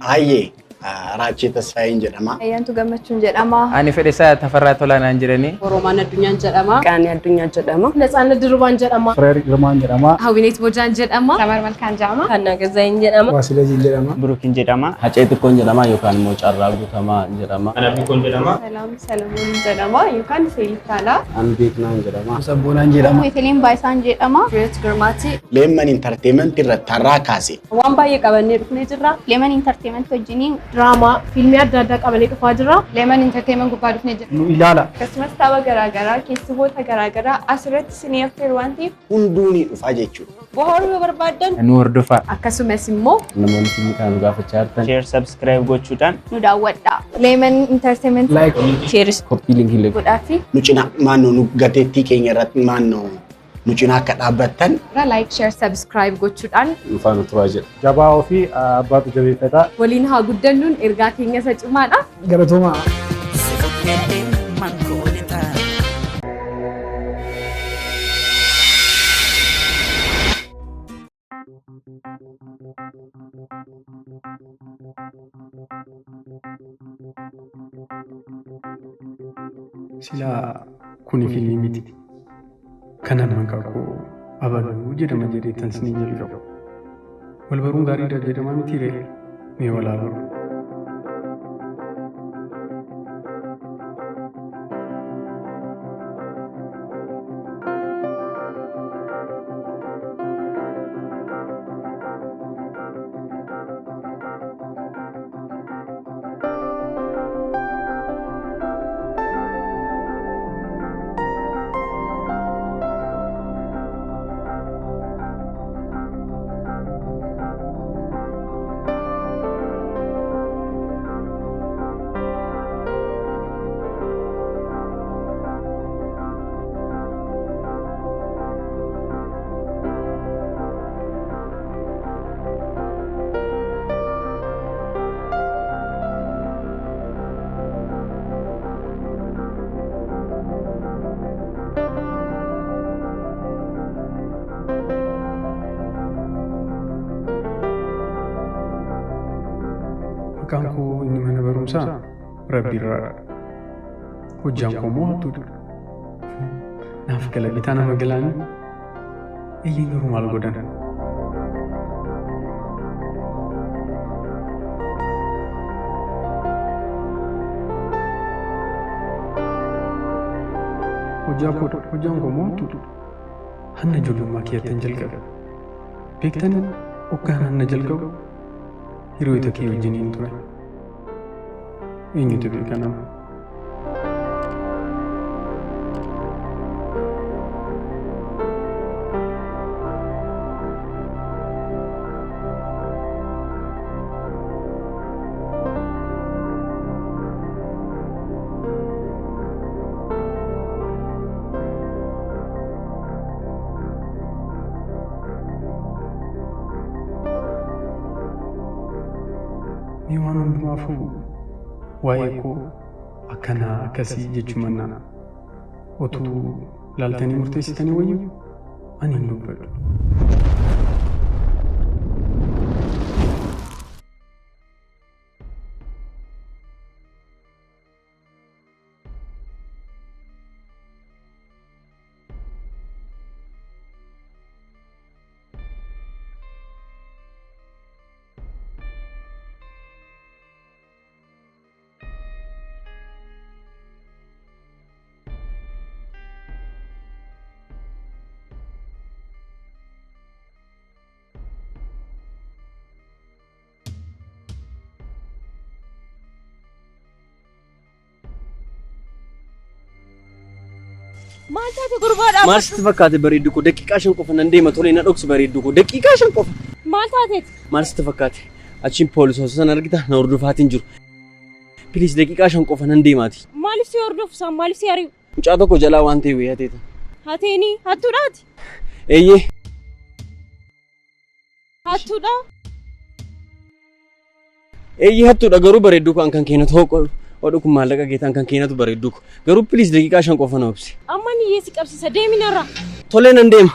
Aye, Rachi Tasfain jedhama. Ayyaantu gammachuun jedhama. Ani fedhisaa Tafarraa Tolanaan jedhani. Oromaan Addunyaan jedhama. Qaanii Addunyaan jedhama. Natsaannat Dirrubaan jedhama. Fireerik Girmaan jedhama. Hawwineet Bojaan jedhama. Samar Malkaan jedhama. Hannaa Gazayin jedhama. Waasileejiin jedhama. Burukin jedhama. Hacee xiqqoon jedhama yookaan immoo carraa guutamaa jedhama. Anabikoon jedhama. Salaam Salamuun jedhama yookaan Seelittaadha. Anbeeknaan jedhama. Sabboonaan jedhama. Weetiliin Baayisaan jedhama. Fireet Girmaati. Leemman Entertainment irratti har'aa kaase. Waan baay'ee qabannee dhufnee jirra. Leeman Entertainment wajjiniin Diraamaa, fiilmii adda addaa qabannee dhufaa jirra. Leeman Entertainment gubbaa dhufnee jira. Nu ilaala. Akkasumas tapha garaagaraa keessumoota garaagaraa asirratti isinii affeeru waan ta'eef Hunduu ni dhufa jechuudha. Bohaaruu yoo barbaaddan Nu hordofaa. akkasumas immoo Namoonni fiilmii kana nu gaafachaa jirtan Share subscribe gochuudhaan nu daawwadhaa. Leeman Entertainment Like. cheeris koppii linkii godhaafi Nu cina maannoo nu gateettii keenya irratti maannoo nu cina akka dhaabbattan like, share, subscribe gochuudhaan dhufaan turaa jedha. Jabaa ofii abbaatu jabeeffata. waliin haa guddannuun ergaa keenya isa cimaadha. Galatoomaa. Silaa kuni fiilmii miti. Kanan maqaa koo Abaluu jedhama jedheettan sinii jalqabu. Wal baruun gaariidha jedhama miti ree. Mee walaa baru. Maqaan koo inni mana barumsaa Rabbiirraadha. Hojjaan koo moo hattuudha. Naaf gala bitaa nama galaanii iyyiin garuu maal godhan. Hojjaan koo moo hattuudha. Hanna ijoollummaa keeyyattan jalqabe. Beektanii hoggaan hanna jalqabu hiriyoota kee wajjiniin ture. Eenyutu beeka nama? Mee waan hundumaafuu waa'ee koo akkanaa akkasii jechuu mannaa otuu laaltanii murteessitanii wayyuu ani hin dubbadhu. Maal taate gurbaadhaa? Maal sitti fakkaate bareeddu koo daqiiqaa 5 qofa nan deema tolee na dhoksu bareeddu koo daqiiqaa 5 qofa. Maal taateet? Maal sitti fakkaate achiin poolisoota sana argita na hordofaatiin jiru. Piliis daqiiqaa 5 qofa nan deemaati. Maaliif si hordofsaan? Maaliif si ari'u? Mucaa tokko jalaa waan ta'e wayyaa ta'eeta. Hateeni hattuudhaati? Eeyyee. Hattuudha? Eeyyee hattuudha garuu bareeddu koo kan keenya ta'u oduu kun maallaqa geetaan kan keenyatu bareeddu garuu piliis daqiiqaa 5 qofa na obsi. Amma niyyee si qabsiisa deeminarra. Tolee nan deema.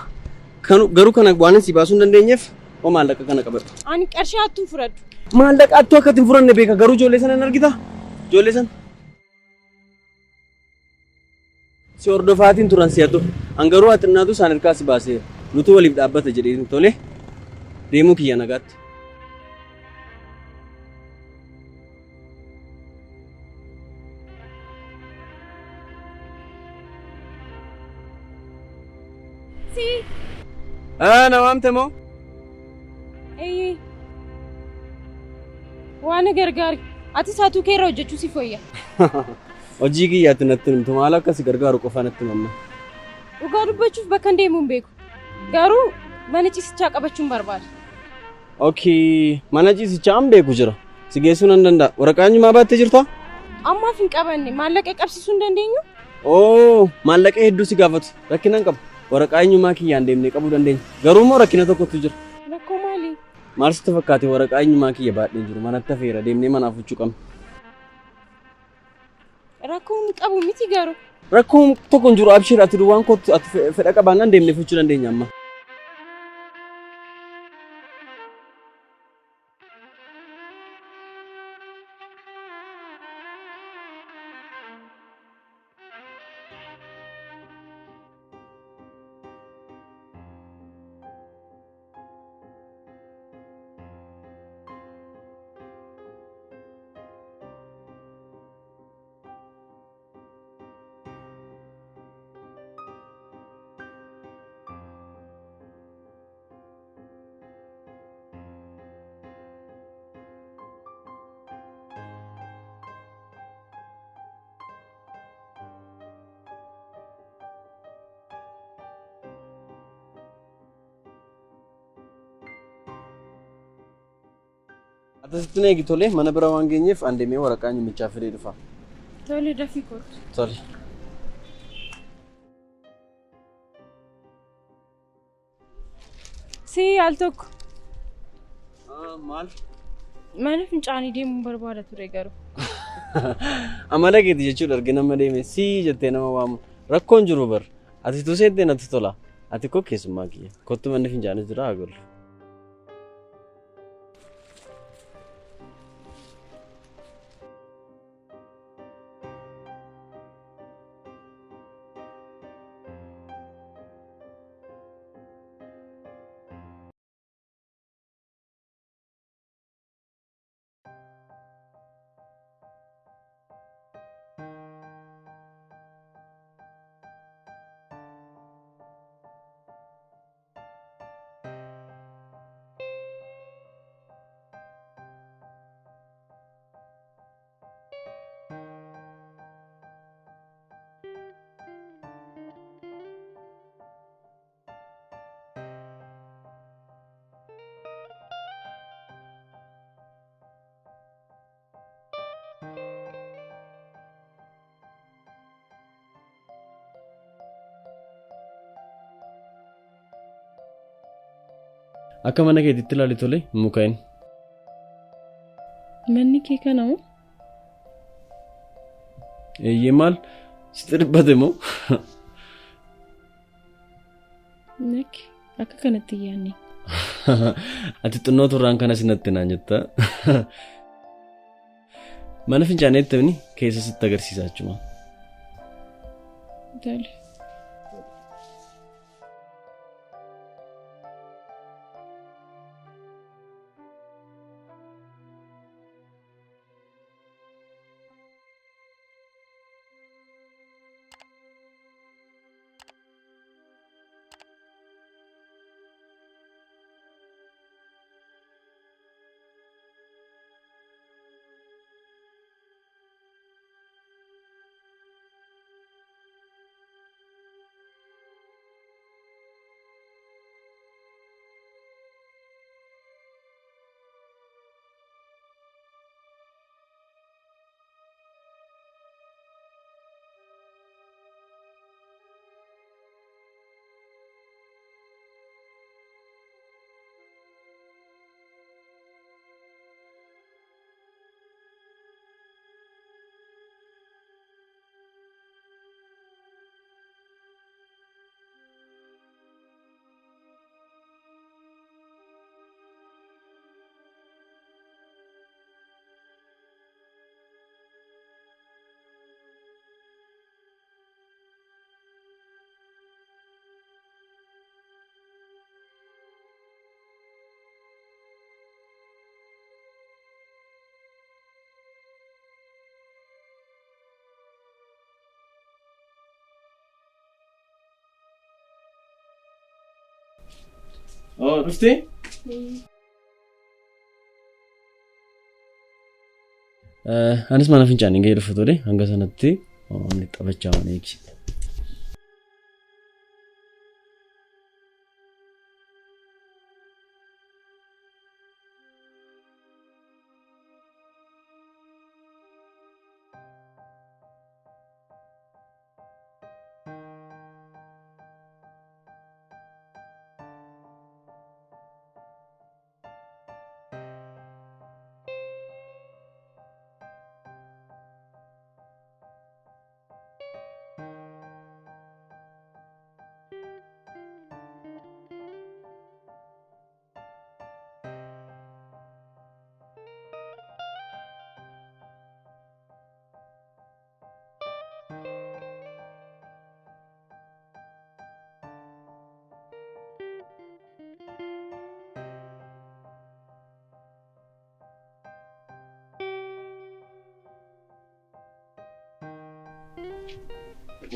garuu kana waan si baasuu hin dandeenyeef oo maallaqa kana qabadhu. Ani qarshii hattuun fudhadhu. Maallaqa attuu akka ittiin furanne beeka garuu ijoollee sana hin argita? Ijoollee sana. Si hordofaatiin turan si'atu. An garuu haxinnaatu isaan hirkaa si baasee nutu waliif dhaabbata jedhee tole deemuu kiyya nagaatti. Si. Nawaamte moo? Waan gargaari. Ati saatuu keerra hojjechuu si fayya. Hojii kiyyaatti natti himtu maal akka si gargaaru qofa natti himamma. Dhugaa dubbachuuf bakka hin deemu hin beeku. Garuu mana ciisichaa qabachuun barbaada. Okay, mana ciisichaa an beeku jira. Si geessuu nan danda'a. Waraqaa eenyummaa baattee jirtaa? Ammaaf hin qabanne maallaqa qabsiisuu hin dandeenyu? Maallaqa hedduu si gaafatu. Rakkina hin qabu. Waraqaa eenyummaa kiyyaan deemnee qabuu dandeenya. Garuu immoo rakkina tokkotu jira. Rakkoo maali? Maal sitti fakkaate waraqaa eenyummaa kiyya baadhee jiru manatti hafeera deemnee manaaf huccuu qabna. Rakkoo hin qabu miti garuu. Rakkoo tokko hin jiru abshir ati duwwaan kottu ati fedha qabaannaan deemnee huccuu dandeenya amma. Atasitti na eegi tole mana bira waan geenyeef an deemee waraqaa eenyummichaa fidee dhufa. Tole dafii kootu. Tole. Si al tokko. Maal? Mana fincaanii deemuun barbaada ture garuu. Amala keeti jechuudha argina nama deeme si jettee nama waamu rakkoon jiru bar ati tu seettee natti tola ati koo keessummaa kiyya kottu manni fincaanii jira haa gollu. Akka mana keetitti ilaali tole mukaa'in. Manni kee kana moo? Eeyyee maal sitti dhibbate moo? Nakki akka kanatti yaanne. Ati xinnoo turraan kana sinatti naan jetta. Mana fincaaneetti ni keessa sitti agarsiisaa jechuma. Tole. Oh, dhuftee? Anis mana fincaanii gahee dhufu ture hanga sanatti inni taphachaa waan eegi.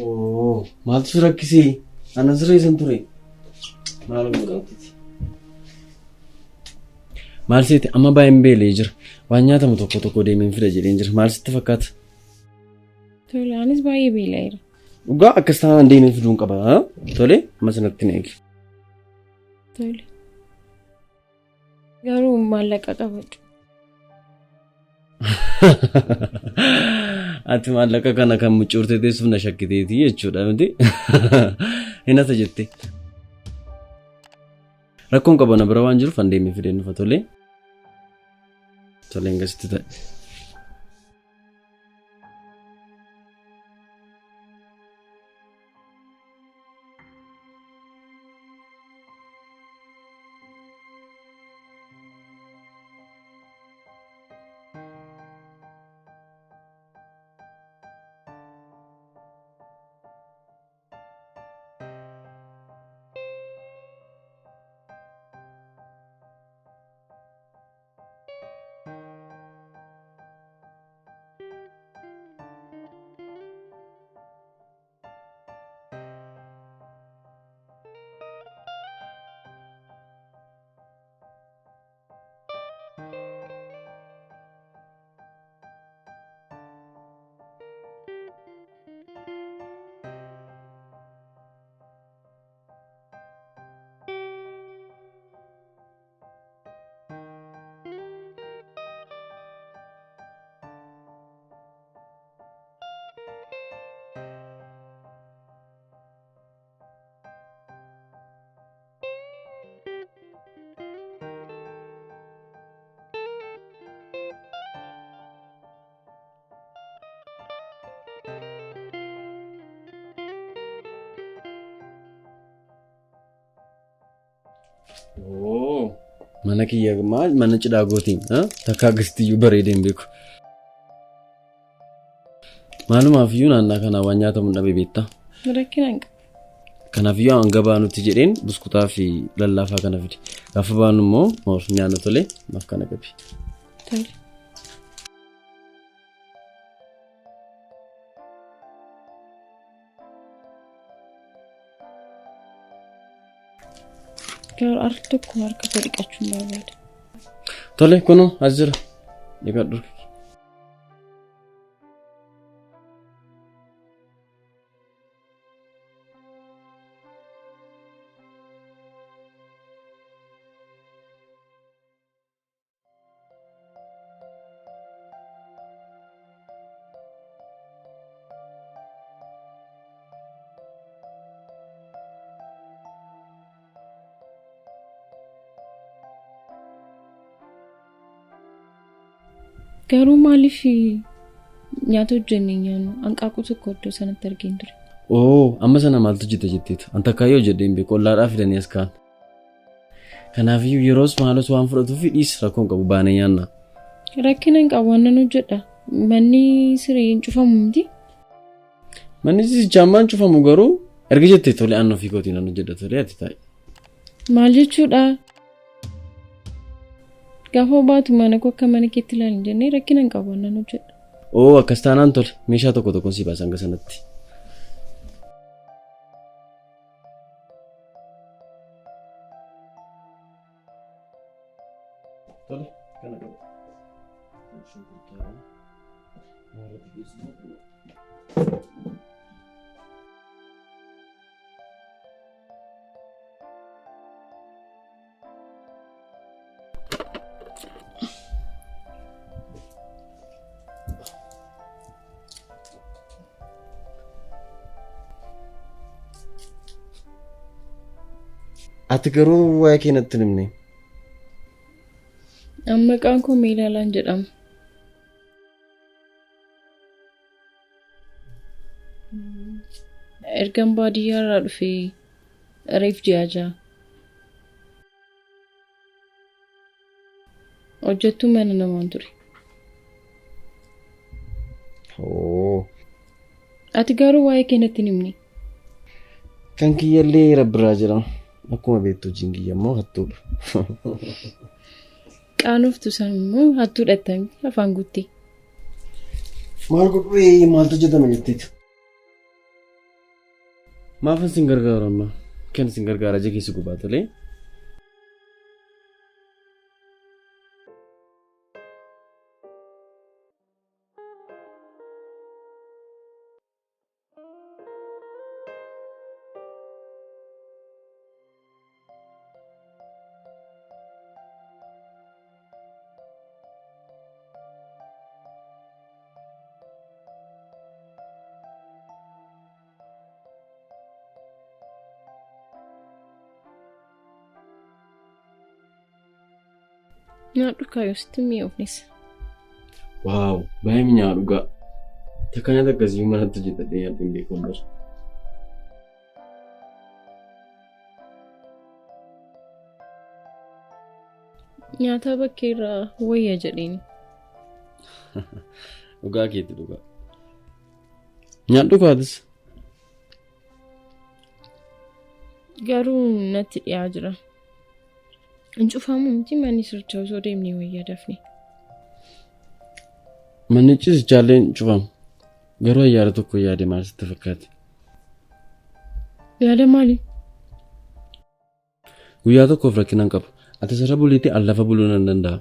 Oh, maaltu si rakkisee? Ana sirreessan ture. Maaloo maqaatiti. Maal seeti amma baay'een beelee jira. Waan nyaatamu tokko deemeen fida jedheen jira. Maal sitti fakkaata? Tole anis baay'ee beela'eera. Dhugaa akkas taanaan deemeen fiduun qaba. Tole amma sanatti na eegi. Tole. Garuu maallaqa qabadhu. Ati maallaqa kana kan mucuurtee teessuuf na shakkiteeti jechuudha miti. Hinata jette. Rakkoon qabana bira waan jiruuf an deemee fidee nufa tole. Tole ingasitti ta'e. Oh, mana kiyya maal mana cidhaa gootiin takka agastiyyu bareedeen beeku. Maalumaaf iyyuu naannaa kanaa waan nyaatamu dhabee beektaa? Rakkina hin qabu. Kanaaf iyyuu hanga baanutti jedheen buskutaa fi lallaafaa kana fide. Gaafa baanu immoo nyaanna tolee maaf kana qabi. Tole. Garuu arri tokko harka koo dhiqachuun barbaada. Tole kunoo as jira. Dhiqadhu. Garuu maaliif nyaata hojjennee nyaannu hanqaaquu tokko iddoo sanatti argeen ture. Oh, amma sana maaltu jette jetteetu? Anta kaayyoo jedheen beeku ollaadhaa fidanii as kaan. Kanaaf iyyuu yeroos maalos waan fudhatuuf dhiis rakkoon qabu baanee nyaanna. Rakkina hin qabu waan nan hojjedha. Manni siree hin cufamu miti. Manni sirichaan cufamu garuu erga jettee tole aannan ofii kootiin nan hojjedha tole ati taa'e. Maal jechuudha? Gaafa baatu mana koo akka mana keetti ilaalin jennee rakkina hin qabu waan nan hojjedha. Oh, akkas taanaan tole meeshaa tokko si baasan sanatti. Tole, kana qabu. Shunkurtaa. Maarratti geessisu. Ati garuu waa'ee keenatti himne. Maqaan koo Meelaalaan jedhama. Ergan baadiyyaarraa dhufee reef ji'a ja'a. Hojjettuu mana namaan ture. Ati garuu waa'ee keenatti himne. Kan kiyyallee rabbiraa jedhama. Akkuma beektu jingiyya immoo hattuudha. Qaanoftu san immoo hattuudha ta'anii afaan guutte. Maal godhee maaltu hojjetama jetteetu? Maaf sin gargaara amma? Kan sin gargaara jekeessi gubaa tolee? Nyaadhu kaayyoositti mi'oofnis. Waaw, baay'ee mi'aa dhugaa. Takka nyaata akkasii manatti hojjetadhee nyaadhu hin beeku bara. Nyaata bakkeerraa wayya jedheeni. Dhugaa keetti dhugaa. Nyaadhu kaatis. Garuu natti dhiyaa jira. Incufamu miti manni sirchaa osoo deemnee wayyaa dafne. Manni ciisichaa incufamu. Garuu ayyaana tokko yaade maal sitti fakkaate? Yaada maali? Guyyaa tokkoof rakkinaan qaba. Ati sarara buliitii al lafa buluu nan danda'a.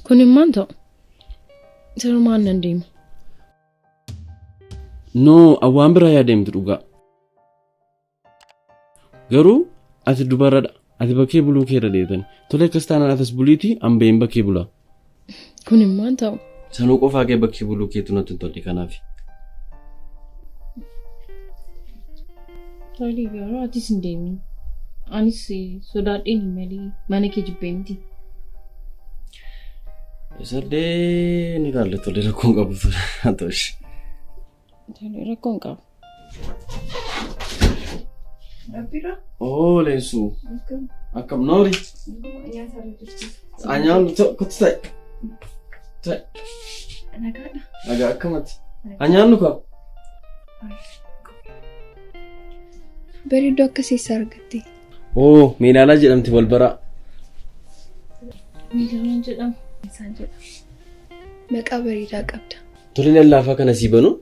Kun immaan ta'u. Sarumaan nan deema. Noo, awwaan biraa yaadeemti dhugaa. Garuu ati dubaradha. Ati bakkee buluu keera deetan. Tole akkas taanaan atas buliitii hambeen bakkee bulaa. Kun immaan ta'u. Sanuu qofaa kee bakkee buluu keetu natti hin tolle kanaaf. Tolii garuu atis hin deemin. Anis sodaadheen malee mana kee jibbee miti. Isallee ni galle tole rakkoon qabu ture. Atosh. Tole rakkoon qabu. Rabbira. Oh, leensu. Akkam noori. Anyaan kotti ta'e. Ta'e. Nagaadha. Nagaa akkamati. Anyaan nuka. Bareedduu akkasiis argatte. Oh, Meelaalaa jedhamti wal baraa. Meelaalaan jedhama. Isaan jedhama. Maqaa bareedaa qabda. Tole lallaafaa kana sii banuu?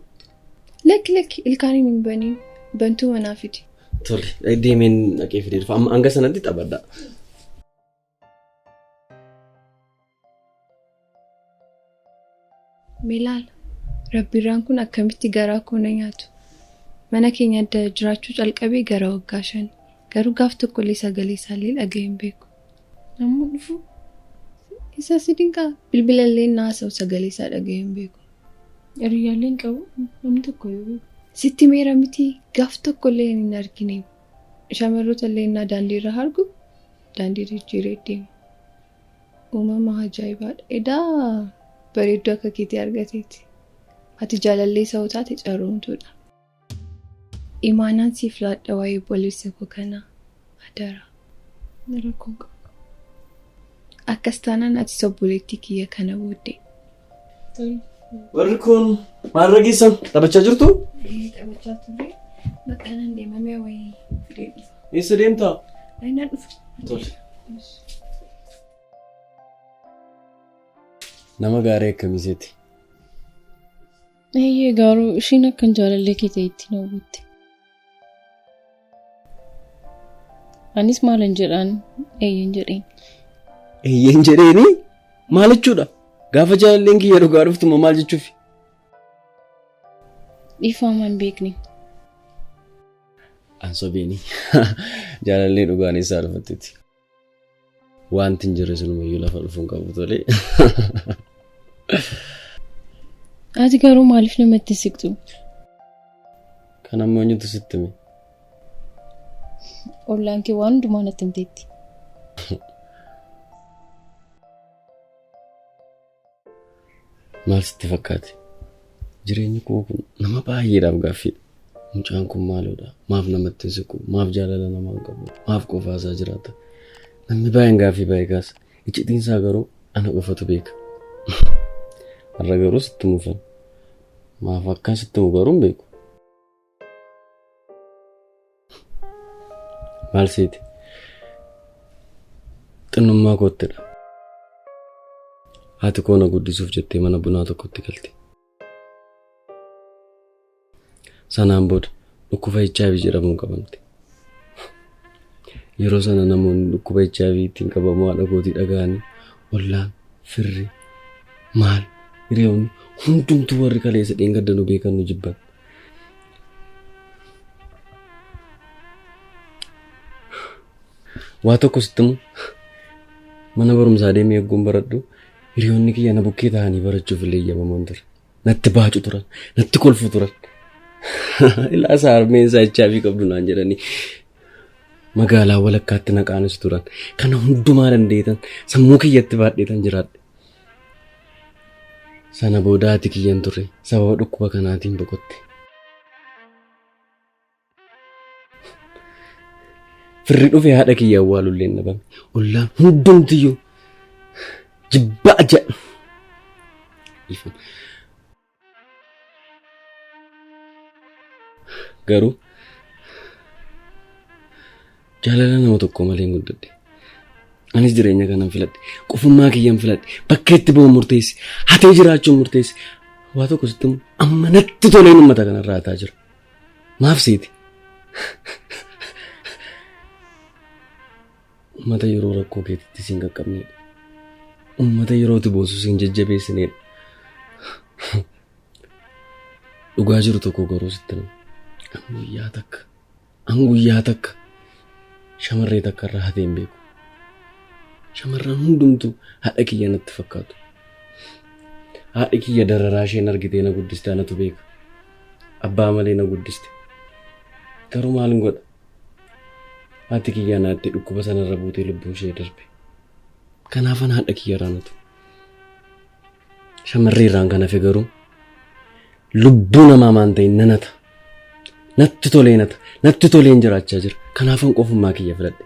Lakki ilkaaniin hin baniin bantuu manaa fidi. Tole deemeen dhaqee fidee dhufa. Amma hanga sanatti taphadha. Meelaala. Rabbiraan kun akkamitti garaa koo na nyaatu? Mana keenya adda jiraachuu calqabee gara waggaa 5. Garuu gaaf tokkollee sagalee isaallee dhaga'ee hin beeku. Namni dhufu isa si dinqaa bilbilallee naasa'u sagalee isaa dhaga'ee hin beeku. Hiriyyaallee hin qabu namni tokko yoo beeku. Sitti meera miti gaaf tokkollee hin argine. Shamarroota illee na daandiirra argu daandii jijjiiree deema. Uumama ajaa'ibaadha. Edaa bareedduu akka keetii argateeti. Ati jaalallee isaa taate caruumtuudha. Imaanaan siif laadha waa'ee boleessa koo kanaa adara. Rakkoon qabu. Akkas taanaan ati obboleettii kiyya kana booddee. Warri kun maal rageessan? Taphachaa jirtu? Taphachaa turre maqaan deemamee wayii fidee dhufa. Eessa deemtaa? Aynaan dhufa. Tole. Nama gaarii akkamiiseeti? Eeyyee garuu ishiin akkan jaalallee kee ta'etti na hubatte. Anis maalan jedhaan eeyyen jedheen. Eeyyan jedheeni maal jechuudha? Gaafa jaalalleen kiyya dhugaa dhuftuma maal jechuufi? Dhiifama hin beekne. Ansobeeni jaalallee dhugaan isaa dhufatteeti. Wanti hin jirre sunumayyuu lafa dhufuun qabu tolee. Ati garuu maaliif namatti siqtu? Kan ammoo eenyutu sitti hime? Ollaan kee waan hundumaa natti himteetti. Maal sitti fakkaate? Jireenyi koo kun nama baay'eedhaaf gaaffiidha. Mucaan kun maalodha? Maaf namatti siqu? Maaf jaalala namaa hin qabu? Maaf qofaasaa jiraata? Namni baay'een gaaffii baay'ee kaasa. Icciitiinsaa garuu ana qofatu beeka. Har'a garuu sitti mufan. Maaf akkaan sitti mufu garuu hin beeku. Maal seeti? Xinnummaa koottidha. Haati koo na guddisuuf jettee mana bunaa tokkotti galte. Sanaan booda dhukkuba HIV jedhamuun qabamte. Yeroo sana namoonni dhukkuba HIV ittiin qabamu haadha kootii dhaga'anii ollaan firri maal hiriyoonni hundumtuu warri kaleessa dheengaddanuu beekan nu jibban. Waa tokko sittimu mana barumsaa deemee eegguun baradhu hiriyoonni kiyya na bukkee ta'anii barachuuf illee eeyyamamoon ture. Natti baacu turan, natti kolfu turan. Ilaasaa harmeensaa HIV qabdu naan jedhanii magaalaa walakkaatti naqaanis turan. Kana hundumaa dandeetan sammuu kiyyatti baadheetan jiraadhe. Sana booda haati kiyyan ture sababa dhukkuba kanaatiin boqotte. Firri dhufe haadha kiyya awwaalullee nabame. Ollaan hundumtiyyuu jibbaa jedha. Garuu jaalala nama tokko malee guddadhe. Anis jireenya kanan filadhe. Qofummaa kiyyan filadhe. Bakka itti bu'uun murteessi. Hatee jiraachuun murteessi. Waa tokko sitti amma natti toleen uummata kanarraa hataa jira. Maaf seeti? Uummata yeroo rakkoo keetitti siin qaqqabneedha. Uummata yerootti boosuu siin jajjabeessineedha. Dhugaa jiru tokko garuu sitti nama. An guyyaa takka shamarree takka irraa hatee hin beeku. Shamarran hundumtuu haadha kiyya natti fakkaatu. Haadhi kiyya dararaa isheen argitee na guddiste anatu beeka. Abbaa malee na guddiste. Garuu maalin godha? Haati kiyya naatti dhukkuba sanarra buutee lubbuu ishee darbe. Kanaafan haadha kiyya raanatu. Shamarree irraan kan hafe garuu lubbuu namaa maan ta'in nanata. Natti tolee nata. Natti toleen jiraachaa jira. Kanaafan qofummaa kiyya filadhe.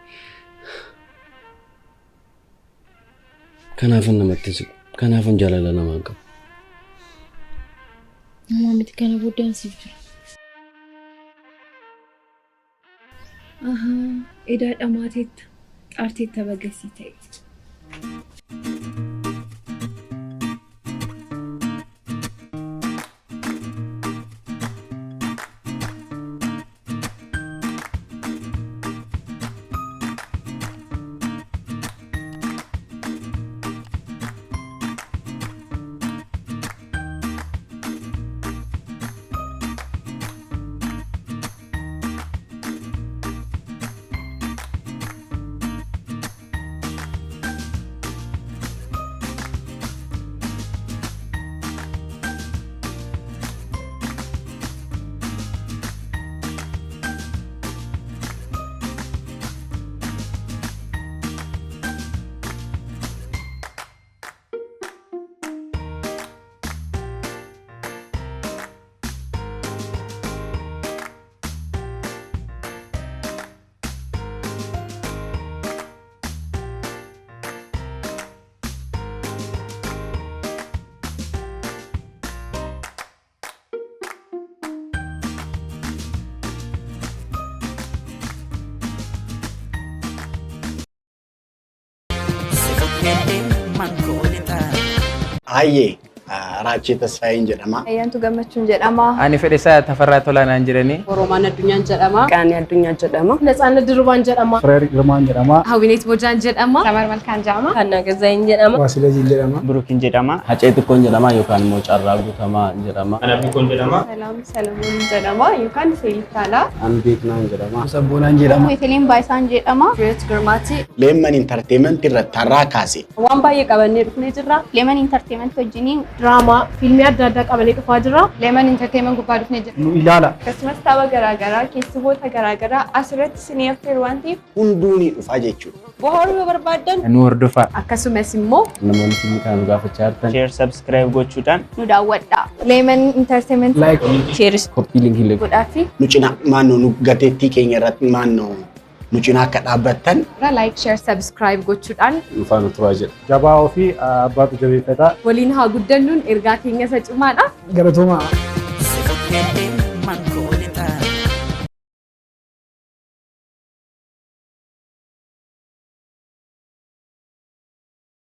Kanaafan namatti siqu. Kanaafan jaalala namaan qabu. Namaa miti kana booddaan siif jira. Edaa dhamaateetta qaarteetta bagasii ta'e. Ayyee Raachii Tasfaayin jedhama. Ayyaantu Gammachuun jedhama. Ani Fedhisaa Tafarraa Tolanaan jedhanii. Oromaan Addunyaan jedhama. Qaanii Addunyaan jedhama. Natsaannat Dirrubaan jedhama. Fireer Girmaan jedhama. Hawwineet Bojaan jedhama. Samar Malkaan jedhama. Hannaa Gazaayin jedhama. Waasilajiin jedhama. Burukiin jedhama. Hacee xiqqoon jedhama yookaan immoo carraa guutamaa jedhama. Salaam Salamuun jedhama yookaan Seelitaalaa. An Beeknaan jedhama. Sabboonaan jedhama. Beeteliin Baayisaan jedhama. Fireet Girmaati. Leemman Intarteementii irratti har'aa kaase. Waan baay'ee qabannee dhufnee jirra. Leeman Intarteementii wajjiniin Diraamaa fiilmii adda addaa qabannee dhufaa jirra. Leeman Intarteementii gubbaa dhufnee jira. Nu ilaala. Akkasumas tapha garaagaraa keessumoota garaagaraa asirratti isinii affeeru waan ta'eef Hunduu ni dhufa jechuudha. Bohaaruu yoo barbaaddan Nu hordofaa. akkasumas immoo Namoonni fiilmii kana nu gaafachaa jirtan Share subscribe gochuudhaan nu daawwadhaa. Leeman Intarteementii Like. sheeris koppii linkii godhaa fi Nu cina maannoo nu gateettii keenya irratti maannoo nu cina akka dhaabbattan like, share, subscribe gochuudhaan dhufaa nu turaa jedha. Jabaa ofii abbaatu jabeeffata. waliin haa guddannuun ergaa keenya isa cimaadha. Galatoomaa.